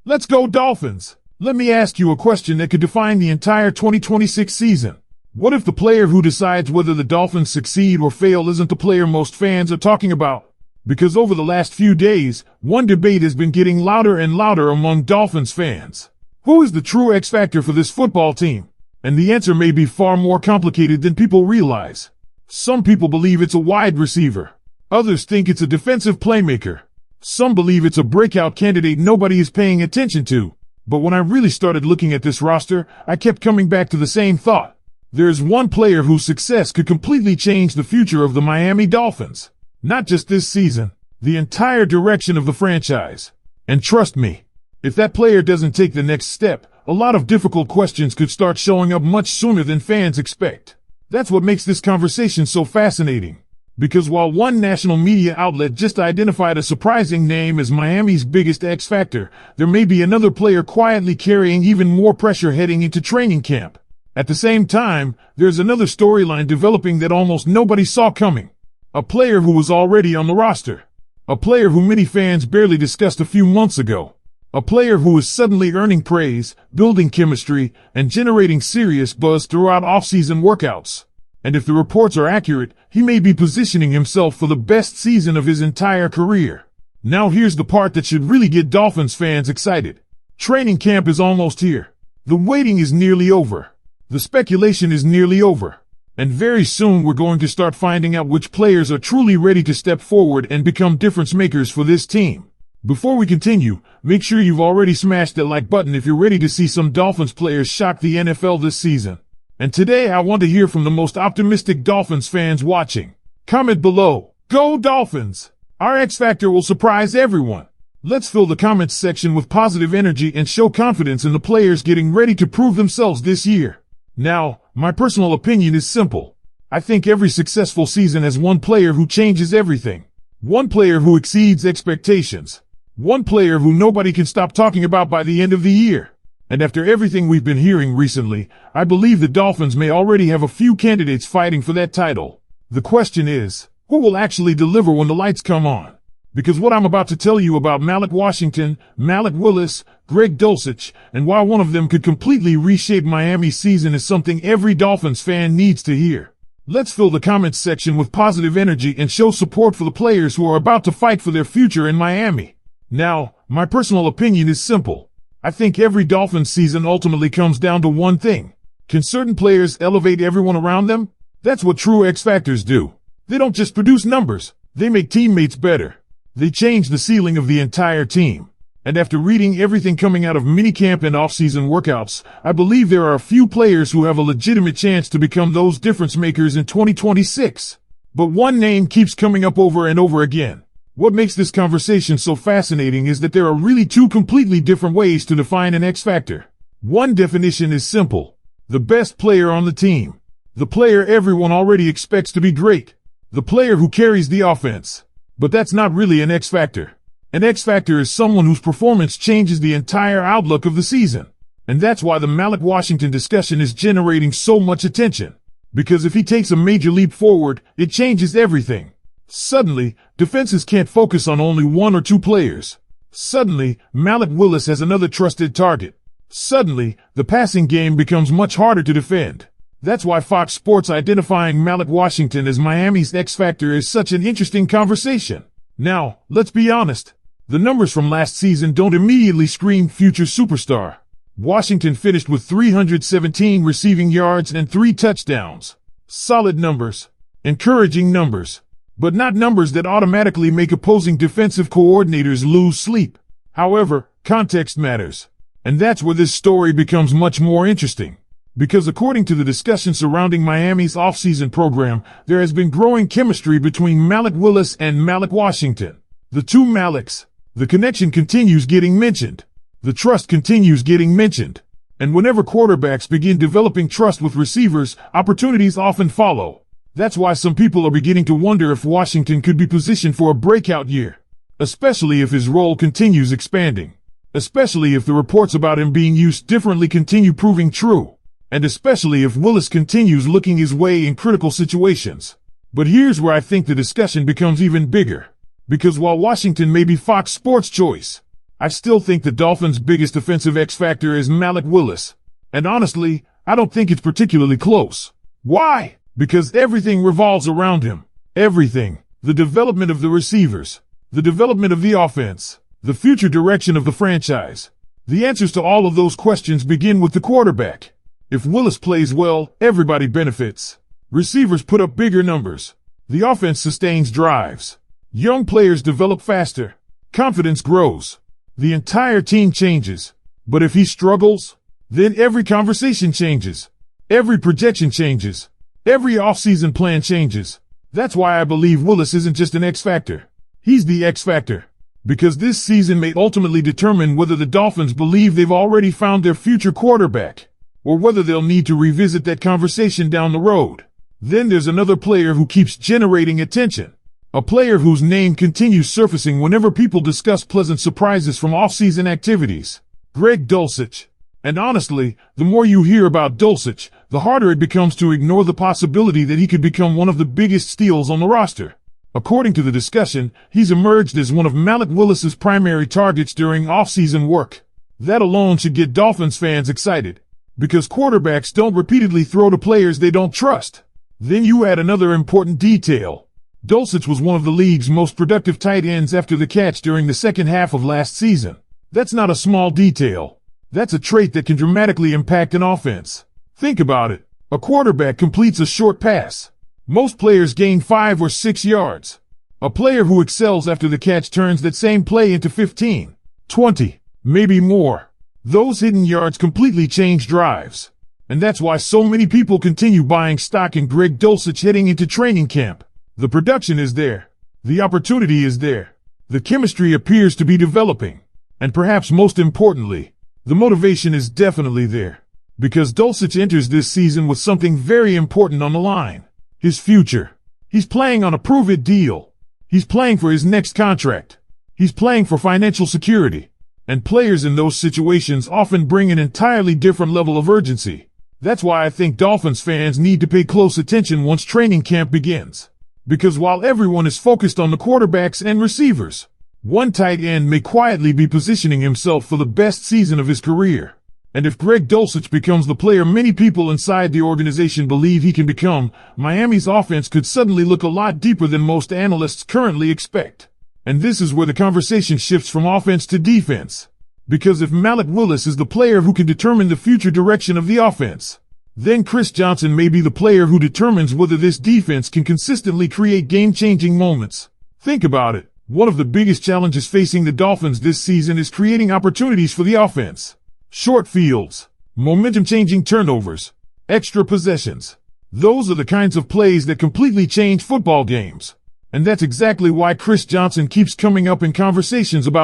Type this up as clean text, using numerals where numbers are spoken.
Let's go Dolphins! Let me ask you a question that could define the entire 2026 season. What if the player who decides whether the Dolphins succeed or fail isn't the player most fans are talking about? Because over the last few days, one debate has been getting louder and louder among Dolphins fans. Who is the true X factor for this football team? And the answer may be far more complicated than people realize. Some people believe it's a wide receiver. Others think it's a defensive playmaker. Some believe it's a breakout candidate nobody is paying attention to. But when I really started looking at this roster, I kept coming back to the same thought. There's one player whose success could completely change the future of the Miami Dolphins. Not just this season, the entire direction of the franchise. And trust me, if that player doesn't take the next step, a lot of difficult questions could start showing up much sooner than fans expect. That's what makes this conversation so fascinating. Because while one national media outlet just identified a surprising name as Miami's biggest X factor, there may be another player quietly carrying even more pressure heading into training camp. At the same time, there's another storyline developing that almost nobody saw coming. A player who was already on the roster. A player who many fans barely discussed a few months ago. A player who is suddenly earning praise, building chemistry, and generating serious buzz throughout offseason workouts. And if the reports are accurate, he may be positioning himself for the best season of his entire career. Now here's the part that should really get Dolphins fans excited. Training camp is almost here. The waiting is nearly over. The speculation is nearly over. And very soon we're going to start finding out which players are truly ready to step forward and become difference makers for this team. Before we continue, make sure you've already smashed that like button if you're ready to see some Dolphins players shock the NFL this season. And today I want to hear from the most optimistic Dolphins fans watching. Comment below. Go Dolphins! Our X Factor will surprise everyone. Let's fill the comments section with positive energy and show confidence in the players getting ready to prove themselves this year. Now, my personal opinion is simple. I think every successful season has one player who changes everything. One player who exceeds expectations. One player who nobody can stop talking about by the end of the year. And after everything we've been hearing recently, I believe the Dolphins may already have a few candidates fighting for that title. The question is, who will actually deliver when the lights come on? Because what I'm about to tell you about Malik Washington, Malik Willis, Greg Dulcich, and why one of them could completely reshape Miami's season is something every Dolphins fan needs to hear. Let's fill the comments section with positive energy and show support for the players who are about to fight for their future in Miami. Now, my personal opinion is simple. I think every Dolphins season ultimately comes down to one thing. Can certain players elevate everyone around them? That's what true X Factors do. They don't just produce numbers, they make teammates better. They change the ceiling of the entire team. And after reading everything coming out of minicamp and off-season workouts, I believe there are a few players who have a legitimate chance to become those difference makers in 2026. But one name keeps coming up over and over again. What makes this conversation so fascinating is that there are really two completely different ways to define an X factor. One definition is simple. The best player on the team. The player everyone already expects to be great. The player who carries the offense. But that's not really an X factor. An X factor is someone whose performance changes the entire outlook of the season. And that's why the Malik Washington discussion is generating so much attention. Because if he takes a major leap forward, it changes everything. Suddenly, defenses can't focus on only one or two players. Suddenly, Malik Willis has another trusted target. Suddenly, the passing game becomes much harder to defend. That's why Fox Sports identifying Malik Washington as Miami's X Factor is such an interesting conversation. Now, let's be honest. The numbers from last season don't immediately scream future superstar. Washington finished with 317 receiving yards and 3 touchdowns. Solid numbers. Encouraging numbers. But not numbers that automatically make opposing defensive coordinators lose sleep. However, context matters. And that's where this story becomes much more interesting. Because according to the discussion surrounding Miami's offseason program, there has been growing chemistry between Malik Willis and Malik Washington. The two Maliks. The connection continues getting mentioned. The trust continues getting mentioned. And whenever quarterbacks begin developing trust with receivers, opportunities often follow. That's why some people are beginning to wonder if Washington could be positioned for a breakout year. Especially if his role continues expanding. Especially if the reports about him being used differently continue proving true. And especially if Willis continues looking his way in critical situations. But here's where I think the discussion becomes even bigger. Because while Washington may be Fox Sports' choice, I still think the Dolphins' biggest offensive X factor is Malik Willis. And honestly, I don't think it's particularly close. Why? Because everything revolves around him. Everything. The development of the receivers. The development of the offense. The future direction of the franchise. The answers to all of those questions begin with the quarterback. If Willis plays well, everybody benefits. Receivers put up bigger numbers. The offense sustains drives. Young players develop faster. Confidence grows. The entire team changes. But if he struggles, then every conversation changes. Every projection changes. Every offseason plan changes. That's why I believe Willis isn't just an X factor. He's the X factor. Because this season may ultimately determine whether the Dolphins believe they've already found their future quarterback, or whether they'll need to revisit that conversation down the road. Then there's another player who keeps generating attention. A player whose name continues surfacing whenever people discuss pleasant surprises from off-season activities. Greg Dulcich. And honestly, the more you hear about Dulcich, the harder it becomes to ignore the possibility that he could become one of the biggest steals on the roster. According to the discussion, he's emerged as one of Malik Willis's primary targets during off-season work. That alone should get Dolphins fans excited, because quarterbacks don't repeatedly throw to players they don't trust. Then you add another important detail. Dulcich was one of the league's most productive tight ends after the catch during the second half of last season. That's not a small detail. That's a trait that can dramatically impact an offense. Think about it. A quarterback completes a short pass. Most players gain 5 or 6 yards. A player who excels after the catch turns that same play into 15, 20, maybe more. Those hidden yards completely change drives. And that's why so many people continue buying stock in Greg Dulcich heading into training camp. The production is there. The opportunity is there. The chemistry appears to be developing. And perhaps most importantly, the motivation is definitely there. Because Dulcich enters this season with something very important on the line. His future. He's playing on a prove-it deal. He's playing for his next contract. He's playing for financial security. And players in those situations often bring an entirely different level of urgency. That's why I think Dolphins fans need to pay close attention once training camp begins. Because while everyone is focused on the quarterbacks and receivers, one tight end may quietly be positioning himself for the best season of his career. And if Greg Dulcich becomes the player many people inside the organization believe he can become, Miami's offense could suddenly look a lot deeper than most analysts currently expect. And this is where the conversation shifts from offense to defense. Because if Malik Willis is the player who can determine the future direction of the offense, then Chris Johnson may be the player who determines whether this defense can consistently create game-changing moments. Think about it. One of the biggest challenges facing the Dolphins this season is creating opportunities for the offense. Short fields, momentum-changing turnovers, extra possessions. Those are the kinds of plays that completely change football games. And that's exactly why Chris Johnson keeps coming up in conversations about